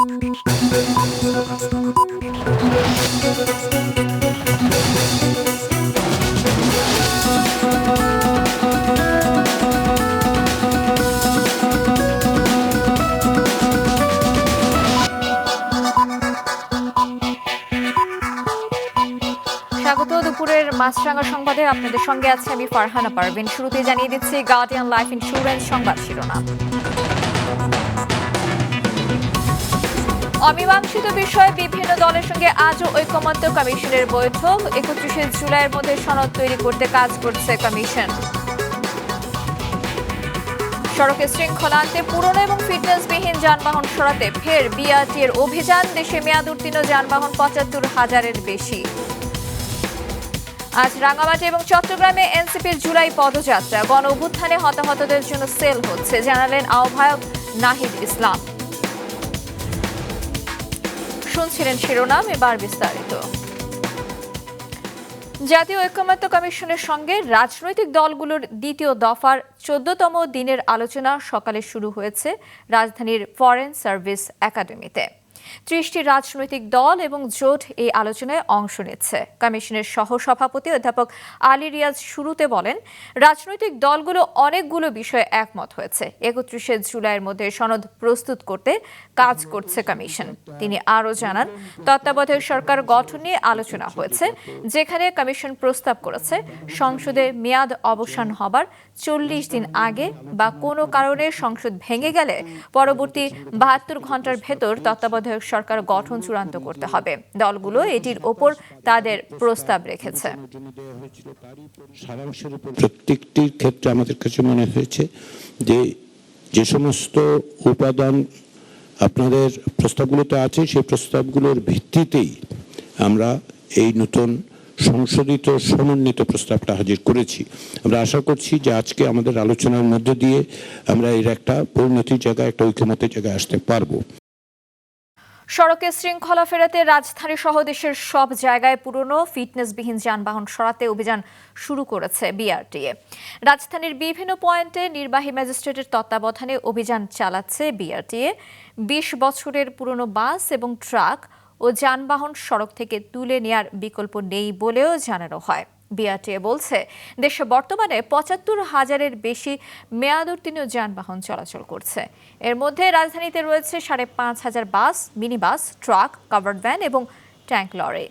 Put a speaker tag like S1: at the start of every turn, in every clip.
S1: স্বাগত দুপুরের মাছরাঙা সংবাদে আপনাদের সঙ্গে আছে আমি ফারহানা পারভিন। শুরুতে জানিয়ে দিচ্ছি গার্ডিয়ান লাইফ ইন্স্যুরেন্স সংবাদ শিরোনাম। অমীমাংসিত বিষয়ে বিভিন্ন দলের সঙ্গে আজও ঐকমত্য কমিশনের বৈঠক। 31 জুলাইয়ের মধ্যে সনদ তৈরি করতে কাজ করছে কমিশন। সড়কে শৃঙ্খলা আনতে পুরনো এবং ফিটনেসবিহীন যানবাহন সরাতে ফের বিআরটি এর অভিযান। দেশে মেয়াদ উত্তীর্ণ যানবাহন ৭৫,০০০-এর বেশি। আজ রাঙামাটি এবং চট্টগ্রামে এনসিপির জুলাই পদযাত্রা। গণ অভ্যুত্থানে হতাহতদের জন্য সেল হচ্ছে, জানালেন আহ্বায়ক নাহিদ ইসলাম। শুনছিলেন শিরোনাম, এবার বিস্তারিত। জাতীয় ঐকমত্য কমিশনের সঙ্গে রাজনৈতিক দলগুলোর দ্বিতীয় দফার ১৪তম দিনের আলোচনা সকালে শুরু হয়েছে রাজধানীর ফরেন সার্ভিস একাডেমিতে। ৩০টি রাজনৈতিক দল এবং জোট এই আলোচনায় অংশ নিচ্ছে। কমিশনের সহসভাপতি অধ্যাপক আলী রিয়াজ শুরুতে বলেন, রাজনৈতিক দলগুলো অনেকগুলো বিষয়ে একমত হয়েছে। ৩১ জুলাইয়ের মধ্যে সনদ প্রস্তুত করতে কাজ করছে কমিশন। তিনি আরও জানান, তত্ত্বাবধায়ক সরকার গঠন নিয়ে আলোচনা হয়েছে, যেখানে কমিশন প্রস্তাব করেছে সংসদে মেয়াদ অবসান হবার ৪০ দিন আগে বা কোনো কারণে সংসদ ভেঙে গেলে পরবর্তী ৭২ ঘন্টার ভেতর তত্ত্বাবধায়ক সরকার গঠন চূড়ান্ত করতে হবে। দলগুলো এটির ওপর তাদের প্রস্তাব রেখেছে।
S2: প্রত্যেকটির ক্ষেত্রে আমাদের কাছে মনে হয়েছে যে সমস্ত উপাদান আপনাদের প্রস্তাবগুলোতে আছে, সেই প্রস্তাবগুলোর ভিত্তিতেই আমরা এই নতুন সংশোধিত সমন্বিত প্রস্তাবটা হাজির করেছি। আমরা আশা করছি যে আজকে আমাদের আলোচনার মধ্য দিয়ে আমরা এর একটা পরিণতির জায়গায়, একটা ঐকমত্যের জায়গায় আসতে পারবো।
S1: সড়কে শৃঙ্খলা ফেরাতে রাজধানী সহ দেশের সব জায়গায় পুরনো ফিটনেসবিহীন যানবাহন সরাতে অভিযান শুরু করেছে বিআরটিএ। রাজধানীর বিভিন্ন পয়েন্টে নির্বাহী ম্যাজিস্ট্রেটের তত্ত্বাবধানে অভিযান চালাচ্ছে বিআরটিএ। ২০ বছরের পুরনো বাস এবং ট্রাক ও যানবাহন সড়ক থেকে তুলে নেয়ার বিকল্প নেই বলেও জানানো হয়। বিআরটিএ বলছে, দেশে বর্তমানে ৭৫,০০০-এর বেশি মেয়াদোত্তীর্ণ যানবাহন চলাচল করছে। এর মধ্যে রাজধানীতে রয়েছে ৫,৫০০ bus, mini bus, truck, covered van এবং ট্যাঙ্ক লরি।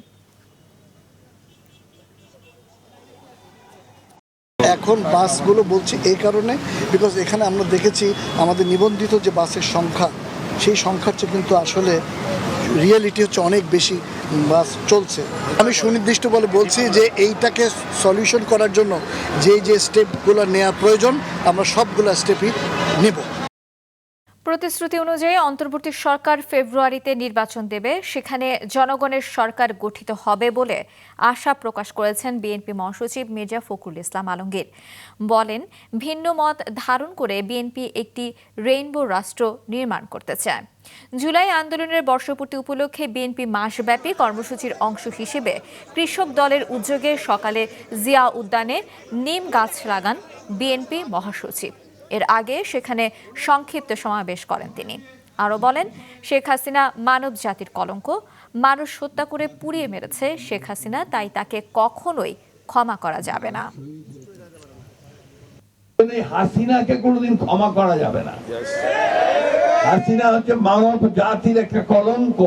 S3: এখন বাসগুলো বলছি এই কারণে, বিকজ এখানে আমরা দেখেছি আমাদের নিবন্ধিত যে বাসের সংখ্যা, সেই সংখ্যার চেয়ে কিন্তু আসলে রিয়েলিটি হচ্ছে অনেক বেশি বাস চলছে। আমি সুনির্দিষ্ট বলে বলছি যে এইটাকে সলিউশন করার জন্য যে স্টেপগুলো নেওয়া প্রয়োজন, আমরা সবগুলো স্টেপই নেব।
S1: প্রতিশ্রুতি অনুযায়ী অন্তর্বর্তী সরকার ফেব্রুয়ারিতে নির্বাচন দেবে, সেখানে জনগণের সরকার গঠিত হবে বলে আশা প্রকাশ করেছেন বিএনপি মহাসচিব মির্জা ফখরুল ইসলাম আলমগীর। বলেন, ভিন্ন মত ধারণ করে বিএনপি একটি রেইনবো রাষ্ট্র নির্মাণ করতে চায়। জুলাই আন্দোলনের বর্ষপূর্তি উপলক্ষে বিএনপি মাসব্যাপী কর্মসূচির অংশ হিসেবে কৃষক দলের উদ্যোগে সকালে জিয়া উদ্যানে নিম গাছ লাগান বিএনপি মহাসচিব। এর আগে সেখানে সংক্ষিপ্ত সমাবেশ করেন তিনি। আরও বলেন, শেখ হাসিনা মানব জাতির কলঙ্ক, মানুষ হত্যা করে পুড়িয়ে মেরেছে শেখ হাসিনা, তাই তাকে কখনোই ক্ষমা করা যাবে না।
S4: হাসিনাকে কোনোদিন ক্ষমা করা যাবে না। হাসিনা হচ্ছে মানব জাতির একটা কলঙ্ক,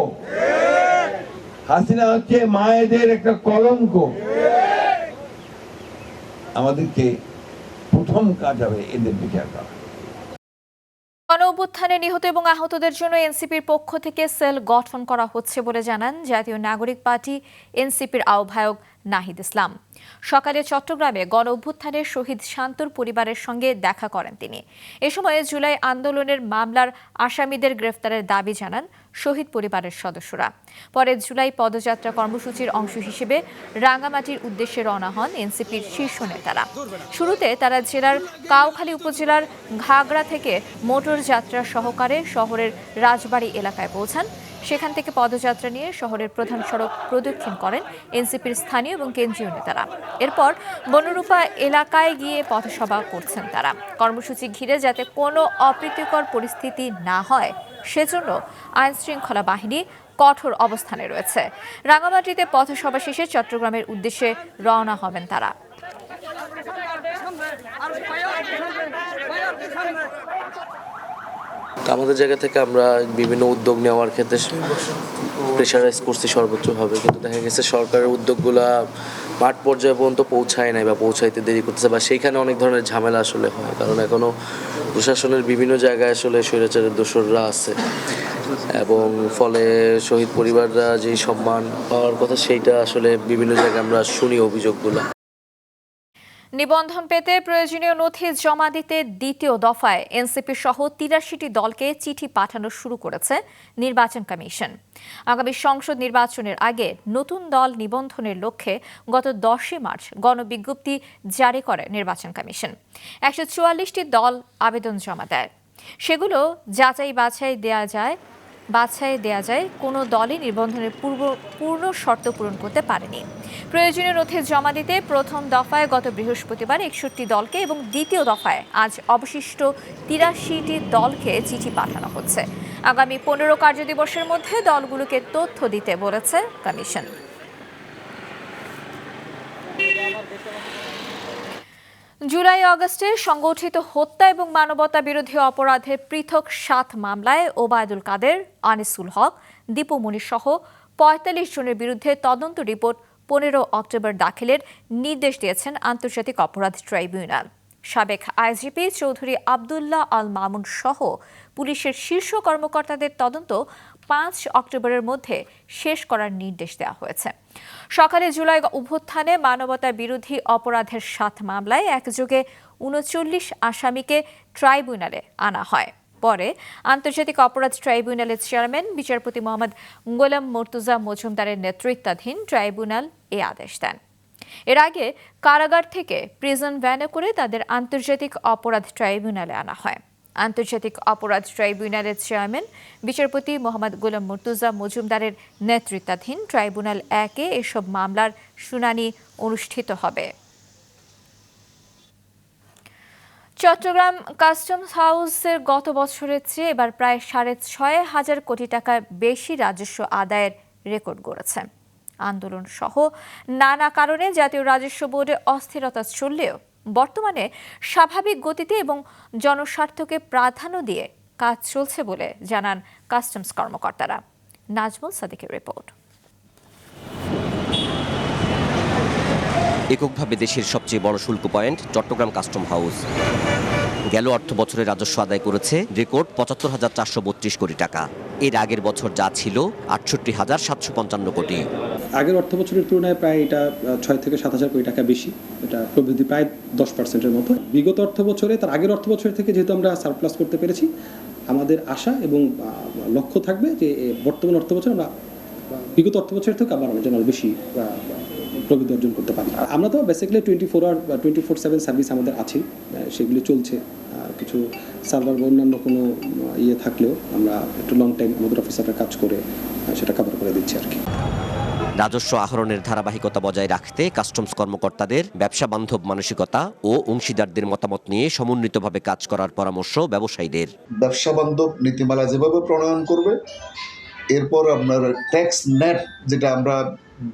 S4: হাসিনা হচ্ছে মায়েদের একটা কলঙ্ক। আমাদেরকে প্রথম কাজ হবে এদের বিচার করা।
S1: গণ অভ্যুত্থানে নিহত এবং আহতদের জন্য এনসিপির পক্ষ থেকে সেল গঠন করা হচ্ছে বলে জানান জাতীয় নাগরিক পার্টি এনসিপির আহ্বায়ক নাহিদ ইসলাম। সকালে চট্টগ্রামে গণ অভ্যুত্থানের শহীদ শান্তর পরিবারের সঙ্গে দেখা করেন তিনি। এ সময় জুলাই আন্দোলনের মামলার আসামিদের গ্রেফতারের দাবি জানান শহীদ পরিবারের সদস্যরা। পরে জুলাই পদযাত্রা কর্মসূচির অংশ হিসেবে রাঙ্গামাটির উদ্দেশ্যে রওনা হন এনসিপির শীর্ষ নেতারা। শুরুতে তারা জেলার কাউখালী উপজেলার ঘাগড়া থেকে মোটর যাত্রা সহকারে শহরের রাজবাড়ী এলাকায় পৌঁছান। সেখান থেকে পদযাত্রা নিয়ে শহরের প্রধান সড়ক প্রদক্ষিণ করেন এনসিপির স্থানীয় এবং কেন্দ্রীয় নেতারা। এরপর বনরূপা এলাকায় গিয়ে পথসভা করছেন তারা। কর্মসূচি ঘিরে যাতে কোনো অপ্রীতিকর পরিস্থিতি না হয় সেজন্য আইনশৃঙ্খলা বাহিনী কঠোর অবস্থানে রয়েছে। রাঙামাটিতে পথসভা শেষে চট্টগ্রামের উদ্দেশ্যে রওনা হবেন তারা।
S5: আমাদের জায়গা থেকে আমরা বিভিন্ন উদ্যোগ নেওয়ার ক্ষেত্রে প্রেশারাইজ করছি সর্বোচ্চভাবে, কিন্তু দেখা গেছে সরকারের উদ্যোগগুলা মাঠ পর্যায়ে পর্যন্ত পৌঁছায় নাই বা পৌঁছাইতে দেরি করতেছে, বা সেইখানে অনেক ধরনের ঝামেলা আসলে হয়, কারণ এখনও প্রশাসনের বিভিন্ন জায়গায় আসলে স্বৈরাচারের দোসররা আছে, এবং ফলে শহীদ পরিবাররা যেই সম্মান পাওয়ার কথা সেইটা আসলে বিভিন্ন জায়গায় আমরা শুনি অভিযোগগুলো।
S1: নিবন্ধন পেতে প্রয়োজনীয় নথি জমা দিতে দ্বিতীয় দফায় এনসিপি সহ ৮৩টি দলকে চিঠি পাঠানো শুরু করেছে নির্বাচন কমিশন। আগামী সংসদ নির্বাচনের আগে নতুন দল নিবন্ধনের লক্ষ্যে গত ১০ মার্চ গণবিজ্ঞপ্তি জারি করে নির্বাচন কমিশন। ১৪৪টি দল আবেদন জমা দেয়। সেগুলো যাচাই বাছাই দেয়া যায় কোনো দলই নিবন্ধনের পূর্ণ শর্ত পূরণ করতে পারেনি। প্রয়োজনীয় নথি জমা দিতে প্রথম দফায় গত বৃহস্পতিবার ৬১ দলকে এবং দ্বিতীয় দফায় আজ অবশিষ্ট ৮৩টি দলকে চিঠি পাঠানো হচ্ছে। আগামী ১৫ কার্যদিবসের মধ্যে দলগুলোকে তথ্য দিতে বলেছে কমিশন। জুলাই আগস্টে সংগঠিত হত্যা এবং মানবতা বিরোধী অপরাধের পৃথক ৭ মামলায় ওবায়দুল কাদের, আনিসুল হক, দীপু মনি সহ ৪৫ জনের বিরুদ্ধে তদন্ত রিপোর্ট ১৫ অক্টোবর দাখিলের নির্দেশ দিয়েছেন আন্তর্জাতিক অপরাধ ট্রাইব্যুনাল। সাবেক আইজিপি চৌধুরী আবদুল্লাহ আল মামুন সহ পুলিশের শীর্ষ কর্মকর্তাদের তদন্ত ৫ অক্টোবরের মধ্যে শেষ করার নির্দেশ দেওয়া হয়েছে। সকালে জুলাই অভ্যুত্থানে মানবতা বিরোধী অপরাধের ৭ মামলায় একযোগে ৩৯ আসামিকে ট্রাইব্যুনালে আনা হয়। পরে আন্তর্জাতিক অপরাধ ট্রাইব্যুনালের চেয়ারম্যান বিচারপতি মোহাম্মদ গোলাম মর্তুজা মজুমদারের নেতৃত্বাধীন ট্রাইব্যুনাল এ আদেশ দেন। এর আগে কারাগার থেকে প্রিজন ভ্যানে করে তাদের আন্তর্জাতিক অপরাধ ট্রাইব্যুনালে আনা হয়। আন্তর্জাতিক অপরাধ ট্রাইব্যুনালের চেয়ারম্যান বিচারপতি মোহাম্মদ গোলাম মর্তুজা মজুমদারের নেতৃত্বাধীন ট্রাইব্যুনাল ১-এ এসব মামলার শুনানি অনুষ্ঠিত হবে। চট্টগ্রাম কাস্টমস হাউসের গত বছরের চেয়ে এবার প্রায় ৬.৫ কোটি টাকার বেশি রাজস্ব আদায়ের রেকর্ড গড়েছে। আন্দোলন সহ নানা কারণে জাতীয় রাজস্ব বোর্ডে অস্থিরতা চললেও বর্তমানে স্বাভাবিক গতিতে এবং জনস্বার্থকে প্রাধান্য দিয়ে কাজ চলছে বলে জানান কাস্টমস কর্মকর্তারা। নাজমুল সাদিকের রিপোর্ট।
S6: এককভাবে দেশের সবচেয়ে বড় শুল্ক পয়েন্ট চট্টগ্রাম কাস্টম হাউস গেল অর্থ বছরে রাজস্ব আদায় করেছে রেকর্ড ৭৫,৪৩২ কোটি টাকা। এর আগের বছর যা ছিল ৬৮,৭৫৫ কোটি।
S7: আগের অর্থ বছরের তুলনায় প্রায় এটা ৬ থেকে ৭,০০০ কোটি টাকা বেশি, এটা প্রবৃদ্ধি প্রায় 10%-এর মতো। বিগত অর্থ বছরে তার আগের অর্থ বছর থেকে যেহেতু আমরা সারপ্লাস করতে পেরেছি, আমাদের আশা এবং লক্ষ্য থাকবে যে বর্তমান অর্থ বছর আমরা বিগত অর্থ বছরের থেকে আবার যেন বেশি প্রবৃদ্ধি অর্জন করতে পারি। আমরা তো বেসিক্যালি 24/7 সার্ভিস আমাদের আছে, সেগুলি চলছে। কিছু সার্ভার বা অন্যান্য কোনো থাকলেও আমরা একটু লং টাইম আমাদের অফিসাররা কাজ করে সেটা কভার করে দিচ্ছি আর কি।
S6: রাজস্ব আহরণের ধারাবাহিকতা বজায় রাখতে কাস্টমস কর্মকর্তাদের ব্যবসা বান্ধব মানসিকতা ও অংশীদারদের মতামত নিয়ে সমন্বিতভাবে কাজ করার পরামর্শ ব্যবসায়ীদের।
S8: ব্যবসা বান্ধব নীতিমালা যেভাবে প্রণয়ন করবে, এরপর আপনার ট্যাক্স নেট যেটা আমরা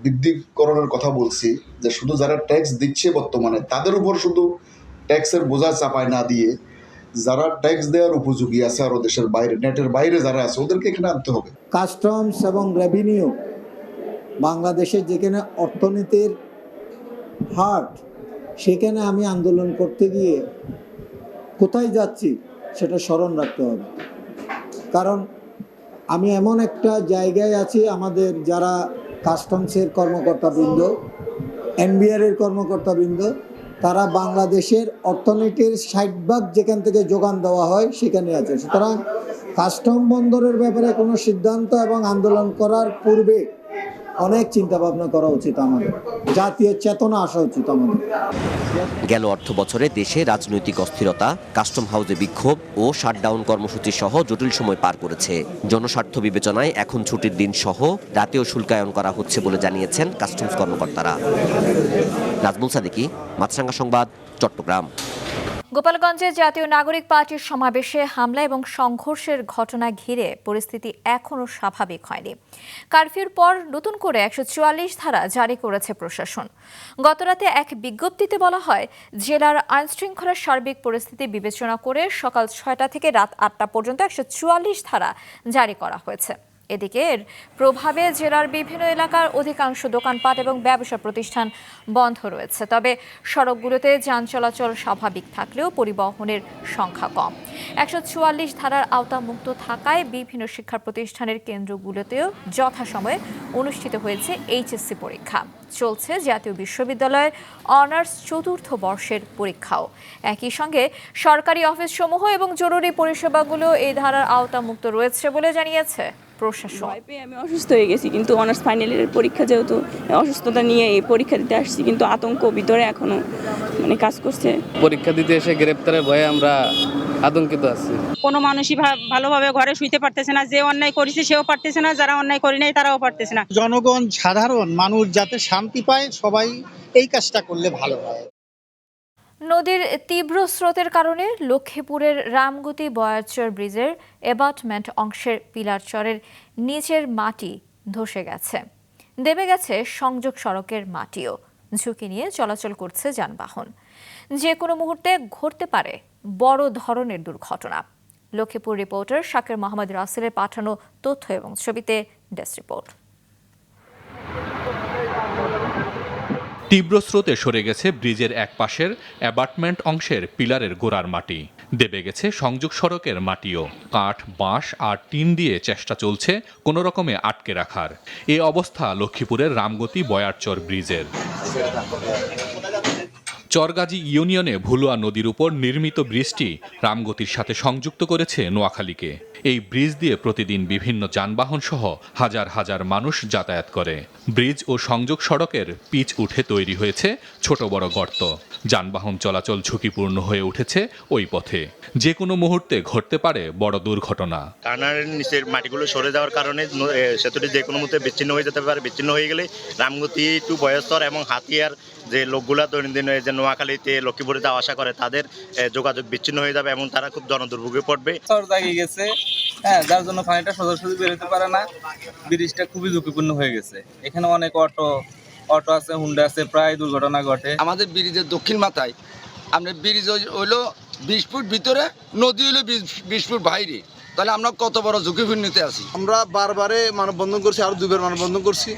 S8: বৃদ্ধিকরণের কথা বলছি, যে শুধু যারা ট্যাক্স দিচ্ছে বর্তমানে তাদের উপর শুধু ট্যাক্সের বোঝা চাপায় না দিয়ে যারা ট্যাক্স দেওয়ার উপযোগী আছে আরও দেশের বাইরে, নেটের বাইরে যারা আছে ওদেরকে এখানে আনতে হবে।
S9: কাস্টমস এবং রেভিনিউ বাংলাদেশের যেখানে অর্থনীতির হার্ট, সেখানে আমি আন্দোলন করতে গিয়ে কোথায় যাচ্ছি সেটা স্মরণ রাখতে হবে। কারণ আমি এমন একটা জায়গায় আছি, আমাদের যারা কাস্টমসের কর্মকর্তাবৃন্দ, এনবিআরের কর্মকর্তাবৃন্দ, তারা বাংলাদেশের অর্থনীতির 60% যেখান থেকে যোগান দেওয়া হয় সেখানে আছে। সুতরাং কাস্টম বন্দরের ব্যাপারে কোনো সিদ্ধান্ত এবং আন্দোলন করার পূর্বে অনেক চিন্তা ভাবনা করা উচিত, আমাদের জাতীয় চেতনা আসা উচিত আমাদের।
S6: গেল অর্থ বছরে দেশে রাজনৈতিক অস্থিরতা, কাস্টম হাউসে বিক্ষোভ ও শাটডাউন কর্মসূচি সহ জটিল সময় পার করেছে। জনস্বার্থ বিবেচনায় এখন ছুটির দিন সহ রাতেও শুল্কায়ন করা হচ্ছে বলে জানিয়েছেন কাস্টমস কর্মকর্তারা। নাজমুল সাদিকি, মাছরাঙ্গা সংবাদ, চট্টগ্রাম।
S1: গোপালগঞ্জে জাতীয় নাগরিক পার্টির সমাবেশে হামলা এবং সংঘর্ষের ঘটনা ঘিরে পরিস্থিতি এখনও স্বাভাবিক হয়নি। কারফিউর পর নতুন করে 144 ধারা জারি করেছে প্রশাসন। গতরাতে এক বিজ্ঞপ্তিতে বলা হয়, জেলার আইনশৃঙ্খলার সার্বিক পরিস্থিতি বিবেচনা করে সকাল 6টা থেকে রাত 8টা পর্যন্ত 144 ধারা জারি করা হয়েছে। এদিকে এর প্রভাবে জেলার বিভিন্ন এলাকার অধিকাংশ দোকানপাট এবং ব্যবসা প্রতিষ্ঠান বন্ধ রয়েছে। তবে সড়কগুলোতে যান চলাচল স্বাভাবিক থাকলেও পরিবহনের সংখ্যা কম। 144 ধারার আওতামুক্ত থাকায় বিভিন্ন শিক্ষা প্রতিষ্ঠানের কেন্দ্রগুলোতেও যথাসময়ে অনুষ্ঠিত হয়েছে এইচএসসি পরীক্ষা। চলছে জাতীয় বিশ্ববিদ্যালয়ের অনার্স 4র্থ বর্ষের পরীক্ষাও। একই সঙ্গে সরকারি অফিসসমূহ এবং জরুরি পরিষেবাগুলো এই ধারার আওতামুক্ত রয়েছে বলে জানিয়েছে প্রশাসন।
S10: আমি অসুস্থ হয়ে গেছি, কিন্তু অনার্স ফাইনাল ইয়ারের পরীক্ষা যেহেতু অসুস্থতা নিয়ে এই পরীক্ষা দিতে আসছি, কিন্তু আতঙ্ক ভিতরে এখনো কাজ করছে।
S11: পরীক্ষা দিতে এসে গ্রেপ্তারের ভয়ে আমরা আতঙ্কিত আছি।
S12: কোনো মানুষই ভালোভাবে ঘরে শুইতে পারতেছে না, যে অন্যায় করেছে সেও পারতেছে না, যারা অন্যায় করে নাই তারাও পারতেছে না।
S13: জনগণ সাধারণ মানুষ যাতে শান্তি পায়, সবাই এই কাজটা করলে ভালো হয়।
S1: নদীর তীব্র স্রোতের কারণে লক্ষ্মীপুরের রামগতি বয়ারচর ব্রিজের এবাটমেন্ট অংশের পিলার চরের নিচের মাটি ধসে গেছে। দেবে গেছে সংযোগ সড়কের মাটিও। ঝুঁকি নিয়ে চলাচল করছে যানবাহন। যে কোনো মুহূর্তে ঘটতে পারে বড় ধরনের দুর্ঘটনা। লক্ষ্মীপুর রিপোর্টার শাকির মোহাম্মদ রাসেলের পাঠানো তথ্য এবং ছবিতে ডেস্ক রিপোর্ট।
S14: তীব্র স্রোতে সরে গেছে ব্রিজের এক পাশের অ্যাবাটমেন্ট অংশের পিলারের গোড়ার মাটি। দেবে গেছে সংযোগ সড়কের মাটিও। কাঠ, বাঁশ আর টিন দিয়ে চেষ্টা চলছে কোনো রকমে আটকে রাখার। এ অবস্থা লক্ষ্মীপুরের রামগতি বয়ারচর ব্রিজের। চরগাজী ইউনিয়নে ভুলুয়া নদীর উপর নির্মিত ব্রিজটি রামগতির সাথে সংযুক্ত করেছে নোয়াখালীকে। এই ব্রিজ দিয়ে প্রতিদিন বিভিন্ন যানবাহন সহ হাজার হাজার মানুষ যাতায়াত করে। ব্রিজ ও সংযোগ সড়কের পিচ উঠে তৈরি হয়েছে ছোট বড় গর্ত। যানবাহন চলাচল ঝুঁকিপূর্ণ হয়ে উঠেছে ওই পথে। যে কোনো মুহূর্তে ঘটতে পারে বড় দুর্ঘটনা।
S15: কানারের নিচের মাটিগুলো সরে যাওয়ার কারণে সেতুটি যে কোনো মুহূর্তে বিচ্ছিন্ন হয়ে যেতে পারে। বিচ্ছিন্ন হয়ে গেলে রামগতি টু বয়স্তর এবং হাতিয়ার যে লোকগুলা দৈনন্দিন যে নোয়াখালীতে লক্ষ্মীপুরে যাওয়া আসা করে তাদের যোগাযোগ বিচ্ছিন্ন হয়ে যাবে এবং তারা খুব জনদুর্ভোগে পড়বে।
S11: জাগিয়ে গেছে, যার জন্য পানিটা সোজাসুজি বেরোতে পারে না। ব্রিজটা খুবই ঝুঁকিপূর্ণ হয়ে গেছে। এখানে অনেক অটো আছে, হুন্ডা আছে, প্রায় দুর্ঘটনা ঘটে।
S16: আমাদের ব্রিজের দক্ষিণ মাথায় আমরা ব্রিজ হইলো 20 ফুট ভিতরে, নদী হইলো 20 ফুট বাইরে। তাহলে আমরা কত বড় ঝুঁকিপূর্ণতে আছি।
S3: আমরা বারবারে মানববন্ধন করছি, আরও 2বার মানববন্ধন করছি।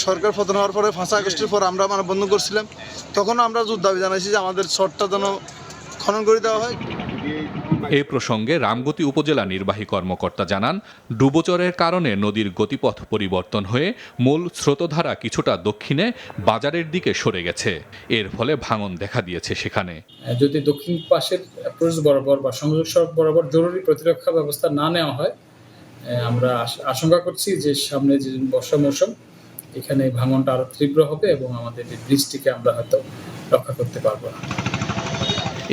S3: সরকার পতন হওয়ার পরে 5 আগস্টের পর আমরা মানববন্ধন করছিলাম। তখন আমরা জোর দাবি জানাইছি যে আমাদের শর্টটা যেন খনন করে দেওয়া হয়।
S14: এ প্রসঙ্গে রামগতি উপজেলা নির্বাহী কর্মকর্তা জানান, ডুবোচরের কারণে নদীর গতিপথ পরিবর্তন হয়ে মূল স্রোতধারা কিছুটা দক্ষিণে বাজারের দিকে সরে গেছে। এর ফলে ভাঙন দেখা দিয়েছে সেখানে।
S17: যদি দক্ষিণ পাশের অ্যাপ্রোচ বরাবর বা সংযোগ সড়ক বরাবর জরুরি প্রতিরক্ষা ব্যবস্থা না নেওয়া হয়, আমরা আশঙ্কা করছি যে সামনে যে বর্ষা মৌসুম, এখানে ভাঙনটা আরো তীব্র হবে এবং আমাদের এই ব্রিজটিকে আমরা হয়তো রক্ষা করতে পারবো না।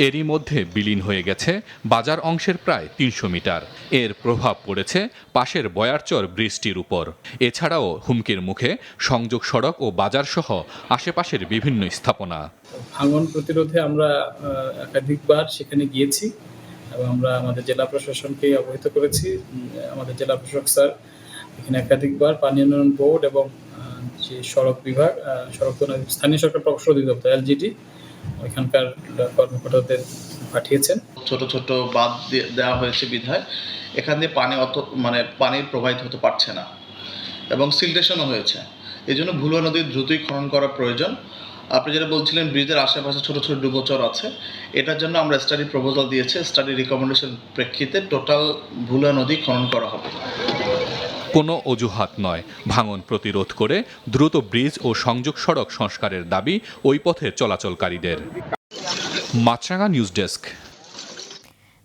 S14: এরই মধ্যে বিলীন হয়ে গেছে বাজার অংশের প্রায় 300 মিটার। এর প্রভাব পড়েছে পাশের বয়ারচর ব্রিজটির উপর। এছাড়াও হুমকির মুখে সংযোগ সড়ক ও বাজার সহ আশেপাশের বিভিন্ন স্থাপনা।
S17: ভাঙন প্রতিরোধে আমরা একাধিকবার সেখানে গিয়েছি এবং আমরা আমাদের জেলা প্রশাসনকে অবহিত করেছি। আমাদের জেলা প্রশাসক স্যার এখানে একাধিকবার পানি উন্নয়ন বোর্ড এবং যে সড়ক বিভাগ, সড়ক স্থানীয় সরকার প্রকৌশল অধিদপ্তর LGD ওইখানকার কর্মকর্তাদের পাঠিয়েছেন।
S18: ছোট ছোট বাঁধ দেওয়া হয়েছে বিধায় এখান দিয়ে পানি প্রবাহিত হতে পারছে না এবং সিলটেশনও হয়েছে। এই জন্য ভুলুয়া নদী দ্রুতই খনন করা প্রয়োজন। আপনি যেটা বলছিলেন ব্রিজের আশেপাশে ছোট ছোট ডুবোচর আছে, এটার জন্য আমরা স্টাডি প্রপোজাল দিয়েছে। স্টাডি রিকমেন্ডেশন প্রেক্ষিতে টোটাল ভুলুয়া নদী খনন করা হবে।
S14: কোনো অজুহাত নয়, ভাঙন প্রতিরোধ করে দ্রুত ব্রিজ ও সংযোগ সড়ক সংস্কারের দাবি ওই পথে চলাচলকারীদের। মাছরাঙা নিউজ ডেস্ক।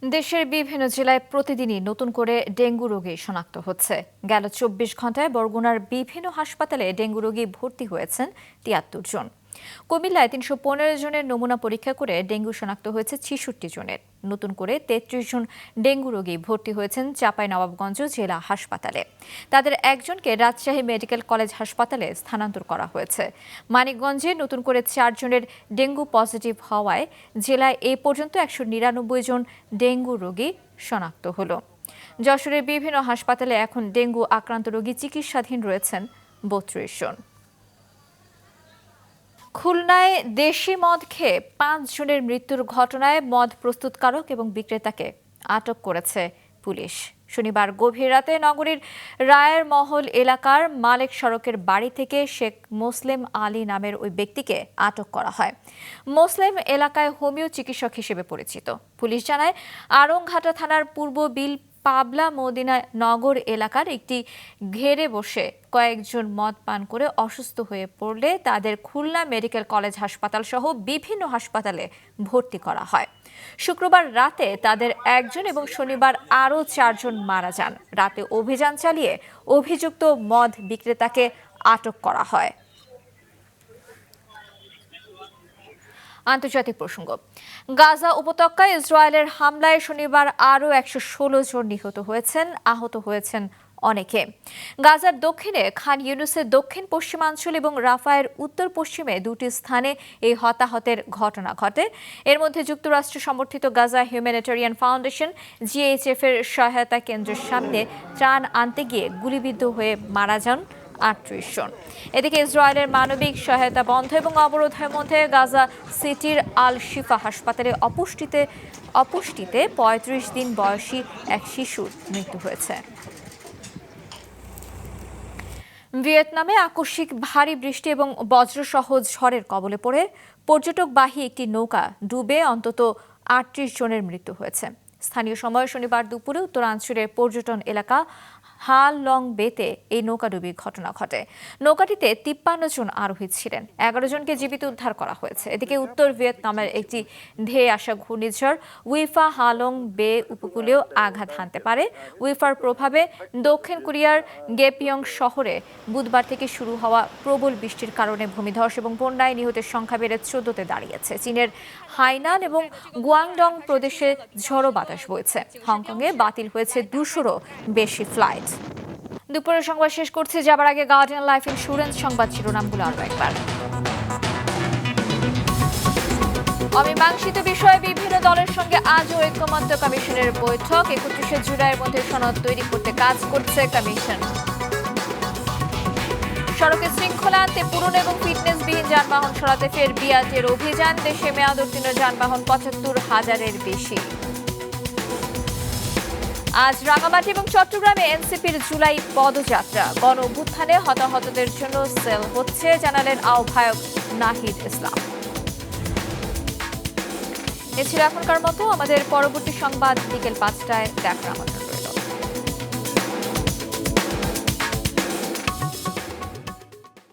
S1: দেশের বিভিন্ন জেলায় প্রতিদিনই নতুন করে ডেঙ্গু রোগী শনাক্ত হচ্ছে। গেল 24 ঘন্টায় বরগুনার বিভিন্ন হাসপাতালে ডেঙ্গু রোগী ভর্তি হয়েছেন ৭৩ জন। কুমিল্লায় ৩১৫ জনের নমুনা পরীক্ষা করে ডেঙ্গু শনাক্ত হয়েছে ৬৬ জনের। নতুন করে ৩৩ জন ডেঙ্গু রোগী ভর্তি হয়েছেন চাঁপাইনবাবগঞ্জ জেলা হাসপাতালে। তাদের একজনকে রাজশাহী মেডিকেল কলেজ হাসপাতালে স্থানান্তর করা হয়েছে। মানিকগঞ্জে নতুন করে ৪ জনের ডেঙ্গু পজিটিভ হওয়ায় জেলায় এ পর্যন্ত ১৯৯ জন ডেঙ্গু রোগী শনাক্ত হলো। যশোরের বিভিন্ন হাসপাতালে এখন ডেঙ্গু আক্রান্ত রোগী চিকিৎসাধীন রয়েছেন ৩২ জন। খুলনায় দেশি মদ খেয়ে ৫ জনের মৃত্যুর ঘটনায় মদ প্রস্তুতকারক এবং বিক্রেতাকে আটক করেছে পুলিশ। শনিবার গভীর রাতে নগরীর রায়ের মহল এলাকার মালেক সড়কের বাড়ি থেকে শেখ মোসলেম আলী নামের ওই ব্যক্তিকে আটক করা হয়। মোসলেম এলাকায় হোমিও চিকিৎসক হিসেবে পরিচিত। পুলিশ জানায়, আড়ংঘাটা থানার পূর্ব বিল পাবলা মদিনা নগর এলাকার একটি ঘেরে বসে কয়েকজন মদ পান করে অসুস্থ হয়ে পড়লে তাদের খুলনা মেডিকেল কলেজ হাসপাতাল সহ বিভিন্ন হাসপাতালে ভর্তি করা হয়। শুক্রবার রাতে তাদের একজন এবং শনিবার আরও ৪ জন মারা যান। রাতে অভিযান চালিয়ে অভিযুক্ত মদ বিক্রেতাকে আটক করা হয়। আন্তর্জাতিক প্রসঙ্গ, গাজা উপত্যকায় ইসরায়েলের হামলায় শনিবার আরও ১১৬ জন নিহত হয়েছেন, আহত হয়েছেন অনেকে। গাজার দক্ষিণে খান ইউনুসের দক্ষিণ পশ্চিমাঞ্চল এবং রাফায়ের উত্তর পশ্চিমে ২টি স্থানে এই হতাহতের ঘটনা ঘটে। এর মধ্যে যুক্তরাষ্ট্র সমর্থিত গাজা হিউম্যানিটেরিয়ান ফাউন্ডেশন জিএইচএফ এর সহায়তা কেন্দ্রের সামনে ত্রাণ আনতে গিয়ে গুলিবিদ্ধ হয়ে মারা যান ৩৮ জন। এদিকে ইসরায়েলের মানবিক সহায়তা বন্ধ এবং অবরোধের মধ্যে গাজা সিটির আল শিফা হাসপাতালে অপুষ্টিতে ৩৫ দিন বয়সী এক শিশুর মৃত্যু হয়েছে। ভিয়েতনামে আকস্মিক ভারী বৃষ্টি এবং বজ্রসহ ঝড়ের কবলে পড়ে পর্যটকবাহী একটি নৌকা ডুবে অন্তত ৩৮ জনের মৃত্যু হয়েছে। স্থানীয় সময় শনিবার দুপুরে উত্তরাঞ্চলের পর্যটন এলাকা হাল লং বেতে এই নৌকাডুবির ঘটনা ঘটে। নৌকাটিতে ৫৩ জন আরোহী ছিলেন। ১১ জনকে জীবিত উদ্ধার করা হয়েছে। এদিকে উত্তর ভিয়েতনামের একটি ধেয়ে আসা ঘূর্ণিঝড় উইফা হালং বে উপকূলেও আঘাত হানতে পারে। উইফার প্রভাবে দক্ষিণ কোরিয়ার গেপিয়ং শহরে বুধবার থেকে শুরু হওয়া প্রবল বৃষ্টির কারণে ভূমিধস এবং বন্যায় নিহতের সংখ্যা বেড়ে ১৪তে দাঁড়িয়েছে। চীনের হাইনান এবং গুয়াংডং প্রদেশে ঝড়ো বাতাস বইছে। হংকংয়ে বাতিল হয়েছে ২০০রও বেশি ফ্লাইট। দুপুরের সংবাদ শেষ করছে, যাবার আগে গার্ডিয়ান লাইফ ইন্স্যুরেন্স সংবাদ শিরোনামগুলো আরও একবার। অমীমাংসিত বিষয়ে বিভিন্ন দলের সঙ্গে আজও ঐকমত্য কমিশনের বৈঠক। ৩১শে জুলাইয়ের মধ্যে সনদ তৈরি করতে কাজ করছে কমিশন। সড়কে শৃঙ্খলা আনতে পুরনো এবং ফিটনেসবিহীন যানবাহন সরাতে ফের বিআরটিএর অভিযান। দেশে মেয়াদোত্তীর্ণ যানবাহন ৭৫,০০০-এর বেশি। আজ রাঙামাটি এবং চট্টগ্রামে এনসিপির জুলাই পদযাত্রা। গণ অভ্যুত্থানে হতাহতদের জন্য সেল হচ্ছে, জানালেন আহ্বায়ক নাহিদ ইসলাম। এ ছিল এখনকার মতো। আমাদের পরবর্তী সংবাদ বিকেল ৫টায় দেখার আমন্ত্রণ।